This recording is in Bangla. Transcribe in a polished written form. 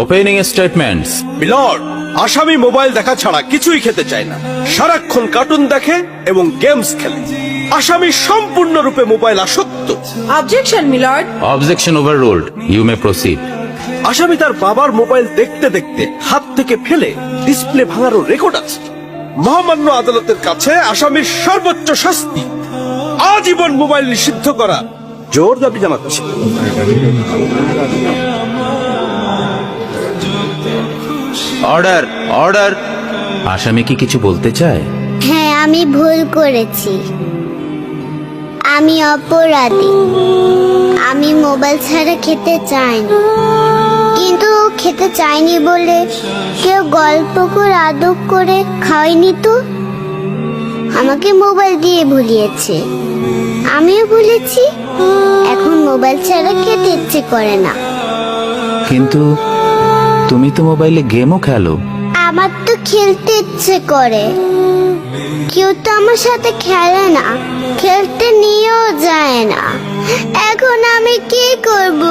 Opening statements. মিলর্ড, আসামি মোবাইল দেখা ছাড়া কিছুই খেতে চায় না, সারাক্ষণ কার্টুন দেখে এবং গেমস খেলে। আসামি সম্পূর্ণরূপে মোবাইল আসক্ত। Objection milord. Objection overruled, you may proceed. আসামি তার বাবার মোবাইল দেখতে দেখতে হাত থেকে ফেলে ডিসপ্লে ভাঙারও রেকর্ড আছে। মহামান্য আদালতের কাছে আসামির সর্বোচ্চ শাস্তি আজীবন মোবাইল নিষিদ্ধ করা জোর দাবি জানাচ্ছে। Order, order. আসামি কি কিছু বলতে চায়? হ্যাঁ, আমি ভুল করেছি। আমি অপরাধী। আমি মোবাইল ছাড়া খেতে চাইনি, কিন্তু খেতে চাইনি বলে কেউ গল্প করে আদর করে খাওয়াইনি তো। আমাকে মোবাইল দিয়ে ভুলিয়েছে, আমিও ভুলেছি। এখন মোবাইল ছাড়া খেতে ইচ্ছে করে না। কিন্তু তুমি তো মোবাইলে গেমও খেলো। আমার তো খেলতে ইচ্ছে করে, কেউ তো আমার সাথে খেলে না, খেলতে নিয়েও যায় না। এখন আমি কি করব?